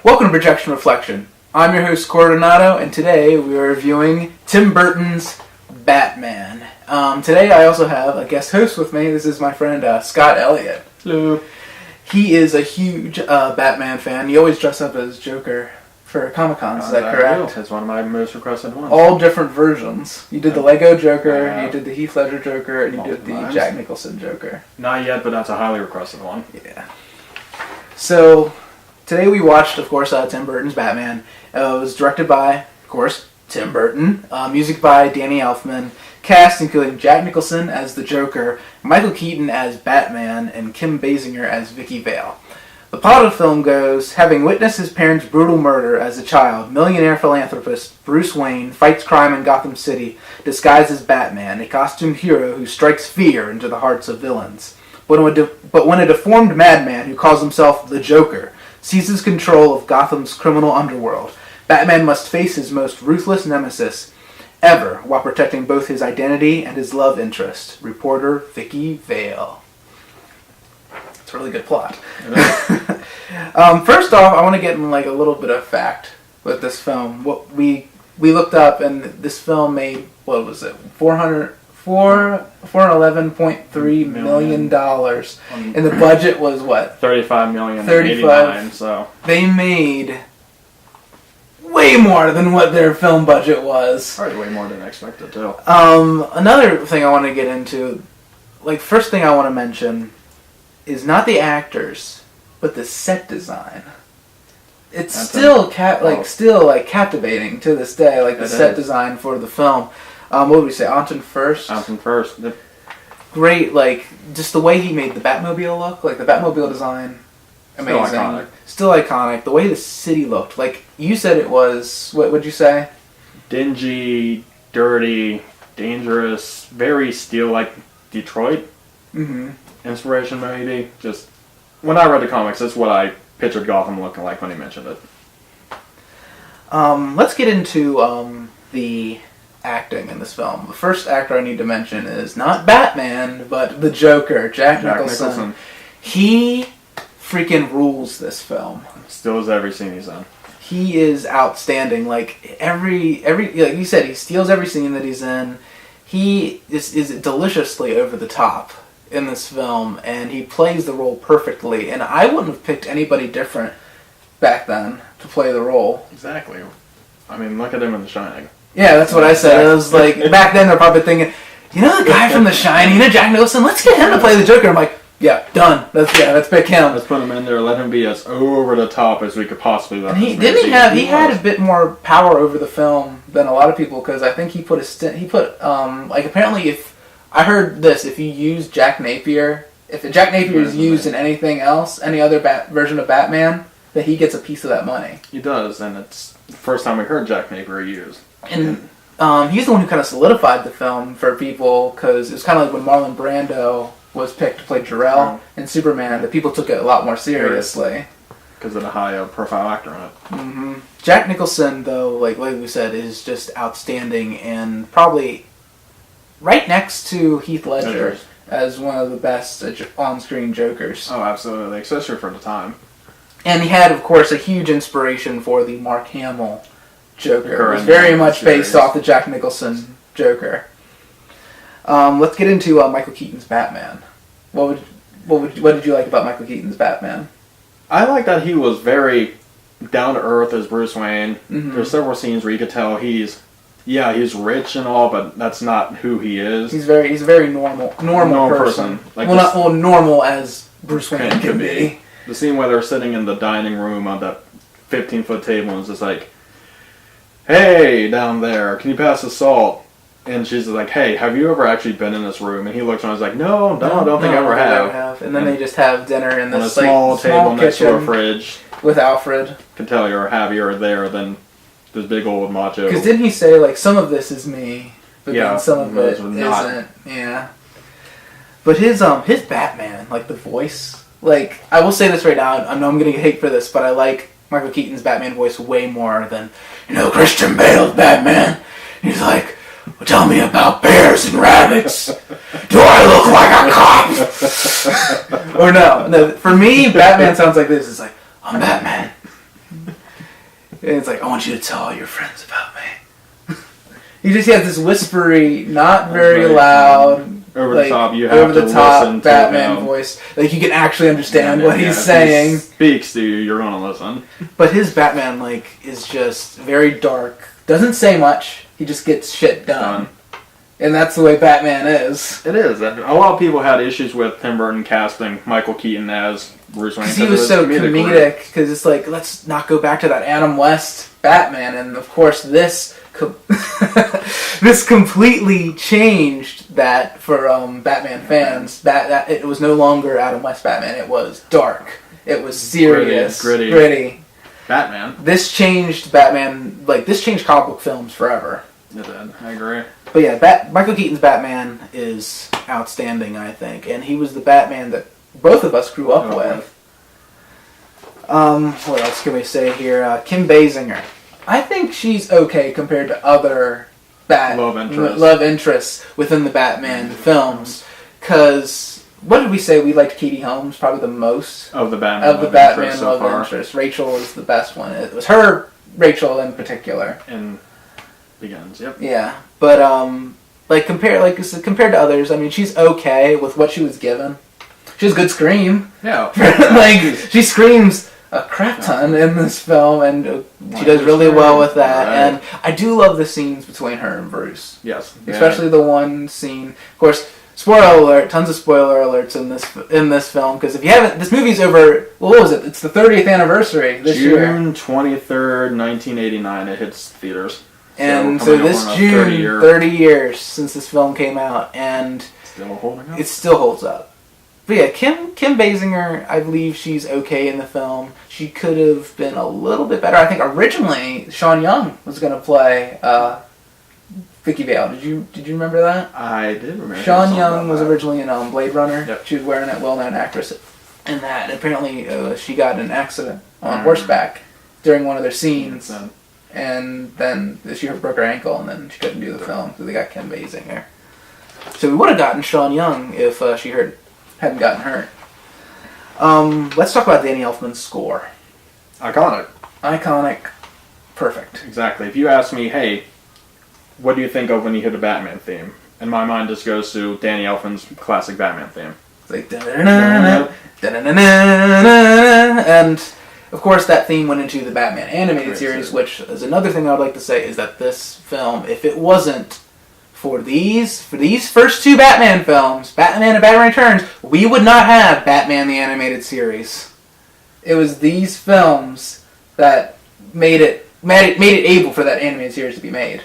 Welcome to Projection Reflection. I'm your host, Coronado, and today we are reviewing Tim Burton's Batman. Today I also have a guest host with me. This is my friend Scott Elliot. Hello. He is a huge Batman fan. He always dresses up as Joker for Comic-Cons, is that correct? That's one of my most requested ones. All different versions. You did the Lego Joker, you did the Heath Ledger Joker, and you did the Jack Nicholson Joker. Not yet, but that's a highly requested one. Yeah. So, today we watched, of course, Tim Burton's Batman. It was directed by, of course, Tim Burton. Music by Danny Elfman. Cast including Jack Nicholson as the Joker, Michael Keaton as Batman, and Kim Basinger as Vicky Vale. The plot of the film goes, having witnessed his parents' brutal murder as a child, millionaire philanthropist Bruce Wayne fights crime in Gotham City, disguised as Batman, a costumed hero who strikes fear into the hearts of villains. But when a deformed madman who calls himself the Joker seizes control of Gotham's criminal underworld, Batman must face his most ruthless nemesis ever while protecting both his identity and his love interest, reporter Vicky Vale. It's a really good plot. First off, I want to get in like a little bit of fact with this film. What we looked up, and this film made, what was it, $411.3 million, and the budget was what? $35 million. 89, so they made way more than what their film budget was. Probably way more than expected too. Another thing I want to get into, first thing I want to mention is not the actors, but the set design. It's still captivating to this day, the set design for the film. What would we say? Anton Furst? Anton Furst. Great, just the way he made the Batmobile look, the Batmobile design, amazing. Still iconic. The way the city looked, you said it was, what would you say? Dingy, dirty, dangerous, very steel, like Detroit. Mm-hmm. Inspiration, maybe. Just, when I read the comics, that's what I pictured Gotham looking like when he mentioned it. Let's get into the acting in this film. The first actor I need to mention is not Batman, but the Joker, Jack Nicholson. He freaking rules this film. Still is every scene he's in. He is outstanding. Every like you said, he steals every scene that he's in. He is deliciously over the top in this film, and he plays the role perfectly. And I wouldn't have picked anybody different back then to play the role. Exactly. I mean, look at him in The Shining. Yeah, that's what I said. It was back then they're probably thinking, the guy from The Shining, Jack Nicholson, let's get him to play the Joker. I'm like, yeah, done. Let's pick him. Let's put him in there. Let him be as over the top as we could possibly let him. He had a bit more power over the film than a lot of people, because I think he put apparently, if I heard this, if you use Jack Napier, if Jack Napier is used in anything else, any other version of Batman, that he gets a piece of that money. He does, and it's the first time we heard Jack Napier used. And he's the one who kind of solidified the film for people, because it was kind of like when Marlon Brando was picked to play Jor-El in Superman, that people took it a lot more seriously. Because of the high-profile actor in it. Mm-hmm. Jack Nicholson, though, like we said, is just outstanding, and probably right next to Heath Ledger as one of the best on-screen Jokers. Oh, absolutely, especially for the time. And he had, of course, a huge inspiration for the Mark Hamill Joker. It was very much based off the Jack Nicholson Joker. Let's get into Michael Keaton's Batman. What did you like about Michael Keaton's Batman? I like that he was very down to earth as Bruce Wayne. Mm-hmm. There's several scenes where you could tell he's rich and all, but that's not who he is. He's a very normal person. Not normal as Bruce Wayne can be. The scene where they're sitting in the dining room on that 15-foot table, and it's just like, "Hey, down there, can you pass the salt?" And she's like, "Hey, have you ever actually been in this room?" And he looks around and is like, No, I don't think I ever have. And then they just have dinner in this small table next to a fridge. With Alfred. Can tell you're happier there than this big old macho. Because didn't he say, some of this is me, but then some of it isn't? Yeah. But his Batman, the voice, I will say this right now, I know I'm going to get hate for this, but I like Michael Keaton's Batman voice way more than, Christian Bale's Batman. He's like, well, tell me about bears and rabbits. Do I look like a cop? Or no, for me, Batman sounds like this. It's like, I'm Batman. And it's like, I want you to tell all your friends about me. He just has this whispery, not very loud, over like, the top. You have over to the top listen Batman to him. voice. Like you can actually understand what he's If saying. he speaks to you, you're gonna listen. But his Batman, like, is just very dark. Doesn't say much. He just gets shit done. And that's the way Batman is. It is. And a lot of people had issues with Tim Burton casting Michael Keaton as Bruce Wayne. Because he was so comedic. Because it's like, let's not go back to that Adam West Batman. And of course, this this completely changed that for Batman fans. That it was no longer Adam West Batman. It was dark. It was serious, gritty. Batman. This changed Batman. Like this changed comic book films forever. It did. I agree. But yeah, Michael Keaton's Batman is outstanding, I think, and he was the Batman that both of us grew up with. What else can we say here? Kim Basinger. I think she's okay compared to other love interests within the Batman films. Because what did we say? We liked Katie Holmes probably the most of the Batman love interest. Rachel is the best one. It was her, Rachel in particular. In Begins. Yep. Yeah, but compared to others, I mean, she's okay with what she was given. She has good scream. Yeah. She screams a crap ton in this film, and she does really well with that. Right. And I do love the scenes between her and Bruce. Yes. Especially the one scene. Of course, spoiler alert! Tons of spoiler alerts in this film because if you haven't, this movie's over. Well, what was it? It's the 30th anniversary this year. June 23rd, 1989. It hits theaters. And so this June, 30 years since this film came out, and still holding up. It still holds up. But yeah, Kim Basinger, I believe she's okay in the film. She could have been a little bit better. I think originally Sean Young was going to play Vicky Vale. Did you remember that? I did remember. Sean Young was originally in Blade Runner. Yep. She was wearing that well-known actress in that. And apparently she got in an accident on horseback during one of their scenes. And then she broke her ankle, and then she couldn't do the film, so they got Kim Basinger. So we would have gotten Sean Young if she hadn't gotten hurt. Let's talk about Danny Elfman's score. Iconic. Perfect. Exactly. If you ask me, hey, what do you think of when you hit a Batman theme? And my mind just goes to Danny Elfman's classic Batman theme. It's like da-na-na-na, da-na-na-na-na, and of course, that theme went into the Batman animated series, which is another thing I would like to say is that this film, if it wasn't for these first two Batman films, Batman and Batman Returns, we would not have Batman the Animated Series. It was these films that made it able for that animated series to be made.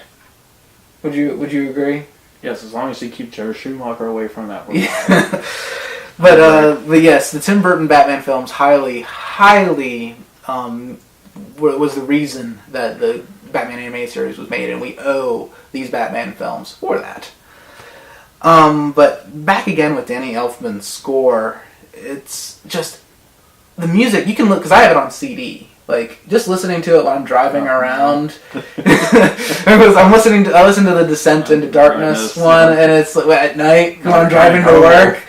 Would you agree? Yes, as long as you keep Joe Schumacher away from that one. Yeah. But yes, the Tim Burton Batman films highly was the reason that the Batman animated series was made, and we owe these Batman films for that. But back again with Danny Elfman's score, it's just the music. You can look because I have it on CD. Like just listening to it when I'm driving around. I listen to the Descent into Darkness one, and it's like, at night when I'm driving to work,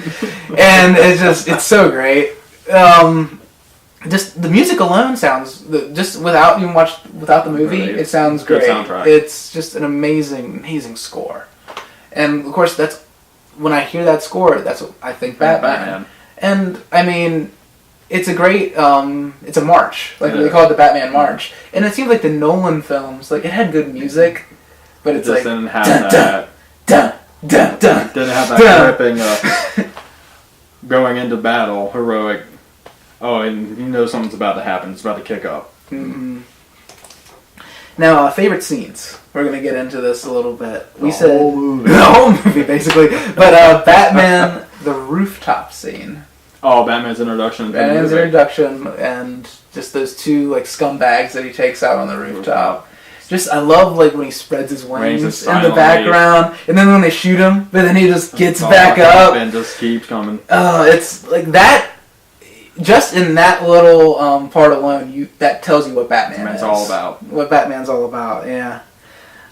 and it's so great. Just the music alone sounds without the movie, it sounds great. It's just an amazing score, and of course that's when I hear that score, that's what I think Batman. And I mean, it's a great it's a march, like they call it the Batman March, and it seems like the Nolan films, like it had good music, but it's like didn't have that. Didn't have that gripping going into battle heroic. Oh, and you know something's about to happen. It's about to kick up. Mm-hmm. Now, favorite scenes. We're going to get into this a little bit. The whole movie, basically. But Batman, the rooftop scene. Oh, Batman's introduction. Batman's introduction, and just those two like scumbags that he takes out on the rooftop. Just, I love like when he spreads his wings in the background, and then when they shoot him, but then he just gets back up and just keeps coming. Oh, it's like that. Just in that little part alone, that tells you what Batman's all about. What Batman's all about, yeah.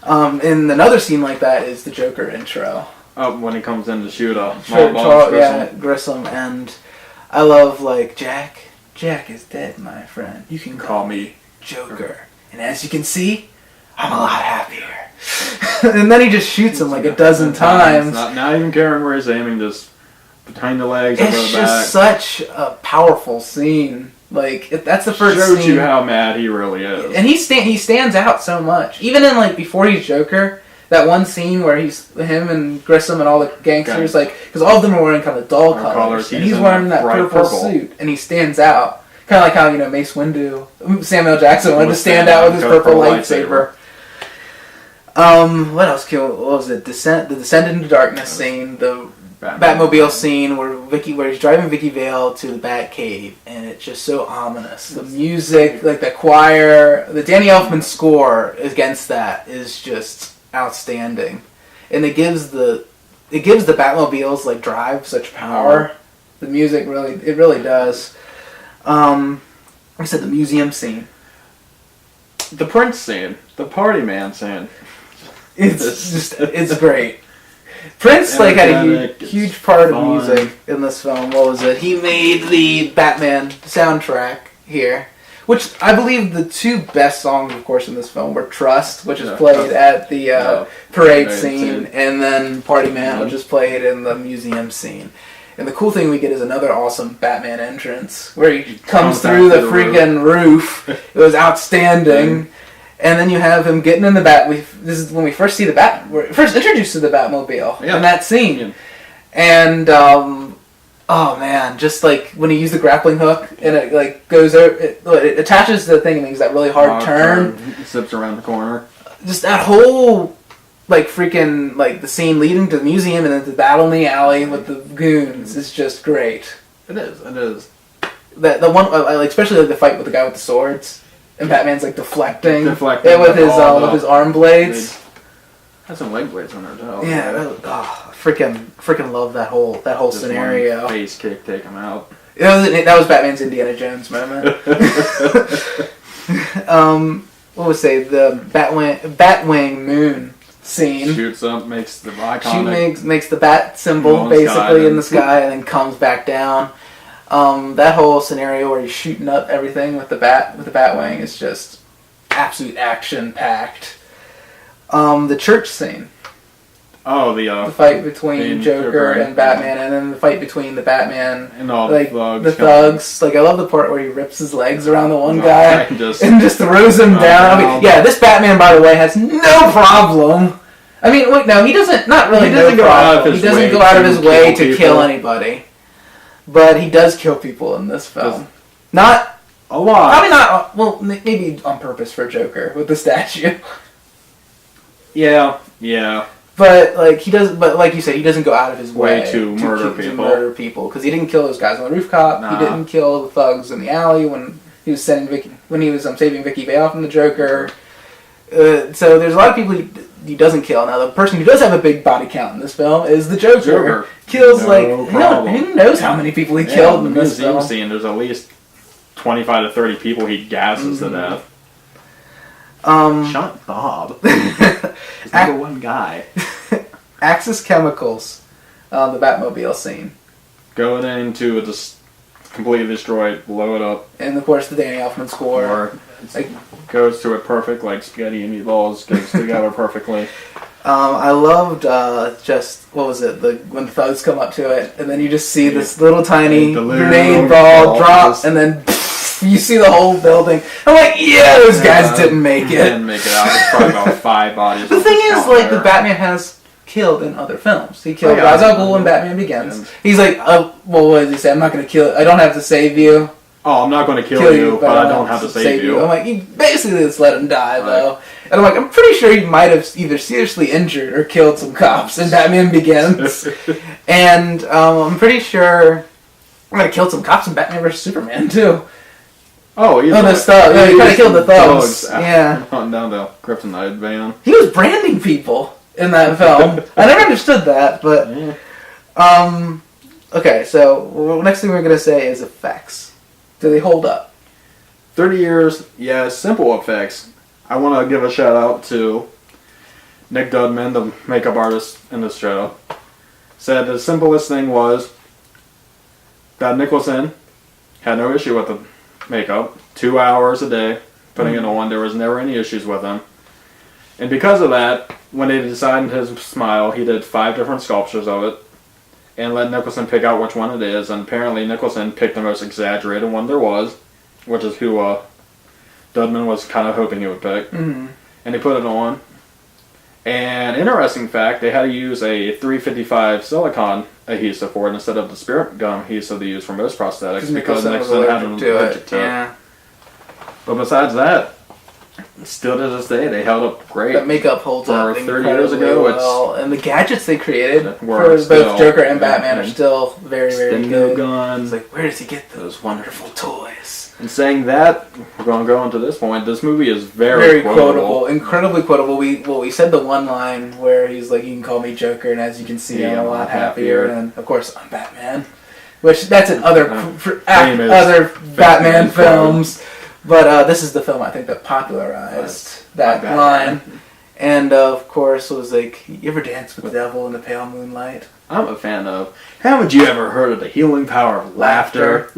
And another scene like that is the Joker intro. Oh, when he comes in to shoot Grissom, and I love like Jack is dead, my friend. You can call me Joker. and as you can see, I'm a lot happier. And then he just shoots him like a dozen times. Not even caring where he's aiming, just behind the legs, over the back. It's just such a powerful scene. Like, that's the first Shows scene. you how mad he really is. And he stands out so much. Even in, like, before he's Joker, that one scene where he's him and Grissom and all the gangsters, like, because all of them are wearing kind of dull colors. And he's wearing that purple suit, and he stands out. Kind of like how, Mace Windu, Samuel Jackson wanted to stand out with his purple lightsaber. What else? What was it? The Descent into Darkness scene, the Batmobile scene where he's driving Vicky Vale to the Batcave, and it's just so ominous. The music, like the choir, the Danny Elfman score against that is just outstanding, and it gives the Batmobiles like drive such power. The music really does. Like I said, the museum scene, the Prince scene, the Party Man scene. It's great. Prince had a huge part of music in this film. What was it? He made the Batman soundtrack here, which I believe the two best songs, of course, in this film were "Trust," which is played at the parade scene, and then "Party Man," which is played in the museum scene. And the cool thing we get is another awesome Batman entrance where he comes through the freaking roof. It was outstanding. And then you have him getting in the Bat. This is when we first see we're first introduced to the Batmobile in that scene. Yeah. And oh man, just like when he used the grappling hook and it like goes over, it attaches to the thing and makes that really hard turn. It zips around the corner. Just that whole like freaking like the scene leading to the museum and then the battle in the alley with the goons is just great. It is. The one like especially like the fight with the guy with the swords. And Batman's like deflecting with his arm blades. Has some leg blades on her too. Yeah, freaking love that whole just scenario. One face kick, take him out. That was Batman's Indiana Jones moment. What was the Batwing moon scene? Shoots up, makes the iconic. Makes the bat symbol basically in the sky, and then comes back down. That whole scenario where he's shooting up everything with the Batwing is just absolute action packed. The church scene. Oh, the fight between Joker and Batman, and then the fight between the Batman and all the thugs. Like I love the part where he rips his legs around the one guy and just throws him down. I mean, this Batman, by the way, has no problem. I mean, wait, no, he doesn't. Not really. He doesn't go out of his way to kill anybody. But he does kill people in this film. Not a lot. Probably not. Well, maybe on purpose for Joker with the statue. Yeah. But like like you said, he doesn't go out of his way to murder people because he didn't kill those guys on the rooftop. Nah. He didn't kill the thugs in the alley when he was saving Vicky Vale from the Joker. So there's a lot of people he doesn't kill. Now the person who does have a big body count in this film is the Joker. Kills who knows how many people he killed in this film. Scene, there's at least 25 to 30 people he gasses to death. Shot Bob. He's number one guy. Axis Chemicals, the Batmobile scene. Going into it, just completely destroyed, blow it up. And of course the Danny Elfman score. Goes to it perfect, like spaghetti and meatballs, goes together perfectly. I loved what was it? When the thugs come up to it, and then you just see this little tiny grenade ball drop, and then you see the whole building. I'm like, those guys didn't make it. Didn't make it out. There's probably about 5 bodies. The thing is, the Batman has killed in other films. He killed Ra's al Ghul in Batman Begins. He's like, what does he say? I'm not going to kill. I don't have to save you. Oh, I'm not going to kill you, but I don't have to save you. I'm like, you basically just let him die, though. And I'm like, I'm pretty sure he might have either seriously injured or killed some cops in Batman Begins. And I'm pretty sure I'm going to kill some cops in Batman vs. Superman, too. Oh, the thugs. Yeah, he kind of killed the thugs. Yeah. Hunting down the Kryptonite van. He was branding people in that film. I never understood that, but... Yeah. Okay, so next thing we're going to say is effects. Do they hold up? 30 years, simple effects. I want to give a shout out to Nick Dudman, the makeup artist in this show. Said the simplest thing was that Nicholson had no issue with the makeup. 2 hours a day, putting it on. There was never any issues with him. And because of that, when they designed his smile, he did 5 different sculptures of it and let Nicholson pick out which one it is. And apparently Nicholson picked the most exaggerated one there was, which is who Dudman was kind of hoping he would pick. Mm-hmm. And he put it on. And interesting fact, they had to use a 355 silicone adhesive for it instead of the spirit gum adhesive they use for most prosthetics because Nicholson had an allergic to it. Yeah. But besides that, still to this day, they held up great. That makeup holds up 30 years ago. Well. And the gadgets they created for both Joker and Batman are still very, very good. Guns. It's like, where does he get those wonderful toys? And saying that, we're going to go on to this point. This movie is very quotable. Incredibly quotable. We said the one line where he's like, "You can call me Joker," and as you can see, I'm a lot happier. And of course, I'm Batman. Which that's in other Batman films. But this is the film I think that popularized that line. And of course was like, you ever dance with the devil in the pale moonlight? I'm a fan of. Haven't you ever heard of the healing power of laughter?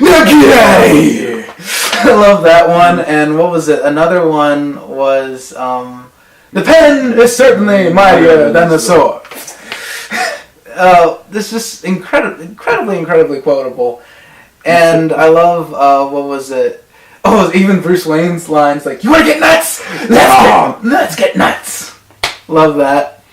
Now get out of here! I love that one. And what was it? Another one was the pen is certainly mightier than the sword. This is incredibly quotable. And I love, what was it? Oh, even Bruce Wayne's lines like, "You want to get nuts? Let's get nuts." Love that.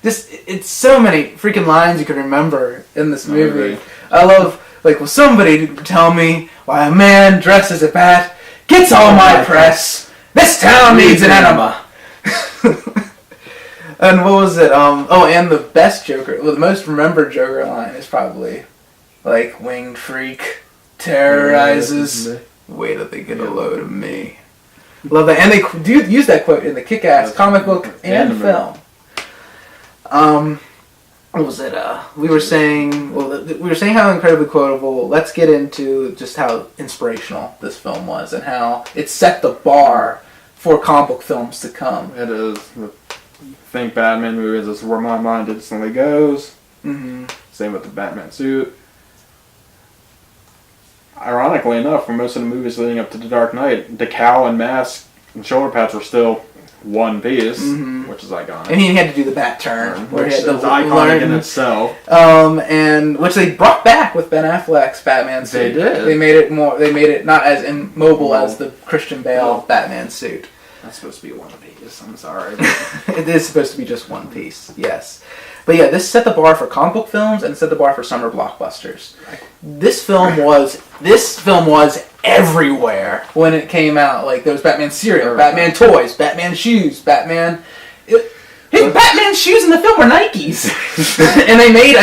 Just, it's so many freaking lines you can remember in this movie. I love, like, will somebody tell me why a man dressed as a bat gets all my press? This town needs an enema. And what was it? And the best Joker, the most remembered Joker line is probably, like, "Winged freak terrorizes. Wait till they get a load of me." Love that. And they do use that quote in the Kick-Ass comic book and film. What was it? We were saying how incredibly quotable. Let's get into just how inspirational this film was and how it set the bar for comic book films to come. It is. Think Batman movies, this is where my mind instantly goes. Mm-hmm. Same with the Batman suit. Ironically enough, for most of the movies leading up to The Dark Knight, the cowl and mask and shoulder pads were still one piece, which is iconic. And he had to do the bat turn, which is iconic in itself. And which they brought back with Ben Affleck's Batman suit. They did. They made it more. They made it not as immobile as the Christian Bale Batman suit. That's supposed to be one piece. I'm sorry. It is supposed to be just one piece. Yes. But yeah, this set the bar for comic book films and set the bar for summer blockbusters. This film was everywhere when it came out. Like there was Batman cereal, Batman toys, Batman shoes, Batman. His Batman shoes in the film were Nikes, and they made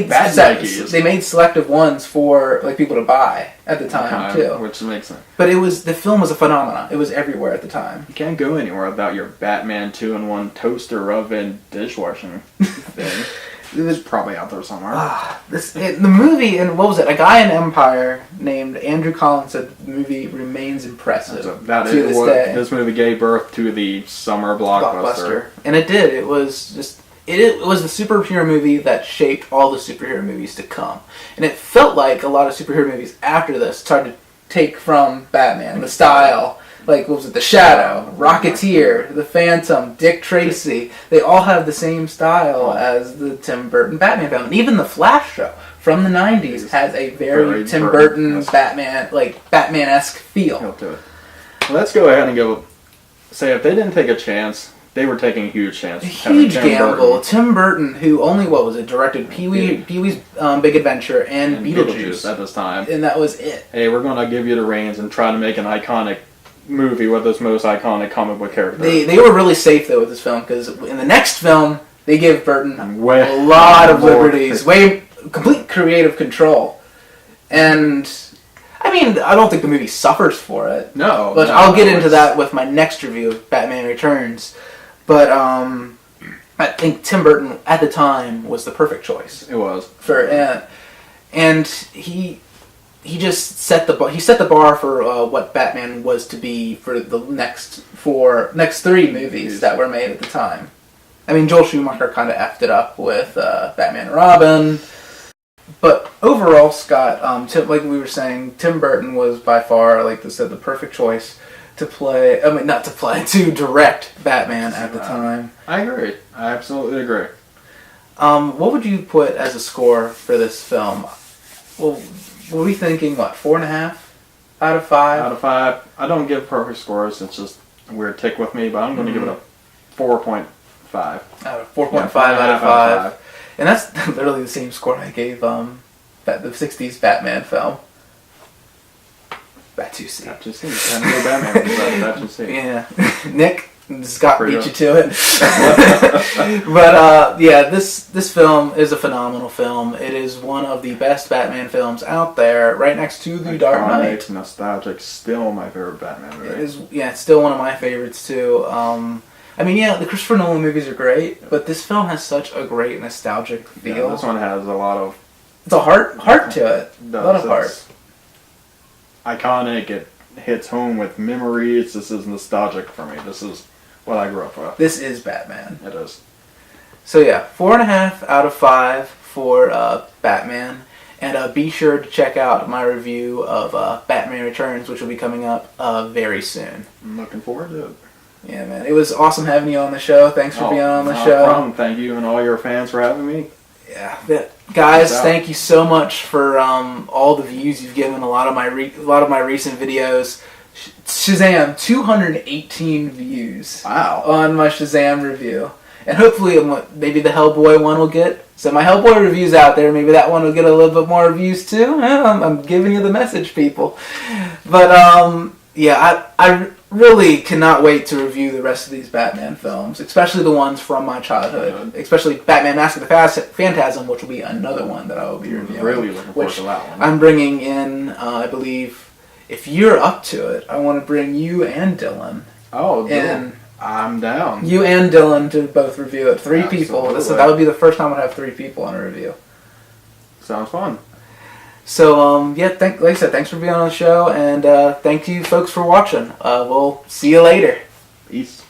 bad Nikes. They made selective ones for like people to buy at the time too, which makes sense. But the film was a phenomenon. It was everywhere at the time. You can't go anywhere without your Batman 2-in-1 toaster oven dishwashing thing. It was probably out there somewhere. The movie, and what was it? A guy in Empire named Andrew Collins said the movie remains impressive to this day. This movie gave birth to the summer blockbuster. And it did. It was the superhero movie that shaped all the superhero movies to come. And it felt like a lot of superhero movies after this started to take from Batman, the style. Like, what was it? The Shadow, Rocketeer, The Phantom, Dick Tracy. They all have the same style as the Tim Burton Batman film. And even the Flash show from the 90s has a very Tim Burton Batman, like Batman-esque feel. To it. Let's go ahead and say if they didn't take a chance, they were taking a huge chance. A huge gamble. Tim Burton, who only, directed Pee-wee's Big Adventure and Beetlejuice at this time. And that was it. Hey, we're going to give you the reins and try to make an iconic movie with its most iconic comic book character. They were really safe though with this film because in the next film they give Burton a way lot of liberties, complete creative control, and I mean I don't think the movie suffers for it. But I'll get into that with my next review of Batman Returns. But I think Tim Burton at the time was the perfect choice. It was and he just set the bar for what Batman was to be for the next 3 movies that were made at the time. I mean, Joel Schumacher kind of effed it up with Batman and Robin, But overall, Scott, like we were saying, Tim Burton was by far, like I said, the perfect choice to play. I mean, not to play, to direct Batman at the time. I agree. I absolutely agree. What would you put as a score for this film? Well, were we thinking, 4.5 out of 5? Out of 5. I don't give perfect scores. It's just a weird tick with me, but I'm going to give it a 4.5. Out of 4.5 out of 5. And that's literally the same score I gave the 60s Batman film. Batusi. Batusi. I knew Batman was Batusi. Yeah. Nick, Scott beat you to it. But this film is a phenomenal film. It is one of the best Batman films out there, right next to The Dark Knight. Nostalgic, still my favorite Batman movie. It is, it's still one of my favorites too. The Christopher Nolan movies are great, but this film has such a great nostalgic feel. Yeah, this one has a lot of... It's a heart to it. A lot of heart. Iconic. It hits home with memories. This is nostalgic for me. This is what I grew up with. This is Batman. It is. So 4.5 out of 5 for Batman. And be sure to check out my review of Batman Returns, which will be coming up very soon. I'm looking forward to it. Yeah, man. It was awesome having you on the show. Thanks for being on the show. No problem. Thank you and all your fans for having me. Yeah. Guys, thank you so much for all the views you've given a lot of my recent videos. Shazam, 218 views. Wow. On my Shazam review. And hopefully maybe the Hellboy one will get... So my Hellboy review's out there. Maybe that one will get a little bit more views too. I'm giving you the message, people. But, I really cannot wait to review the rest of these Batman films, especially the ones from my childhood. Especially Batman Mask of the Phantasm, which will be another one that I will be reviewing. Really looking forward to that one. I'm bringing in, I believe, if you're up to it, I want to bring you and Dylan. Oh, Dylan. I'm down. You and Dylan to both review it. 3 people. Absolutely. That would be the first time I'd have 3 people on a review. Sounds fun. So, like I said, thanks for being on the show, and thank you folks for watching. We'll see you later. Peace.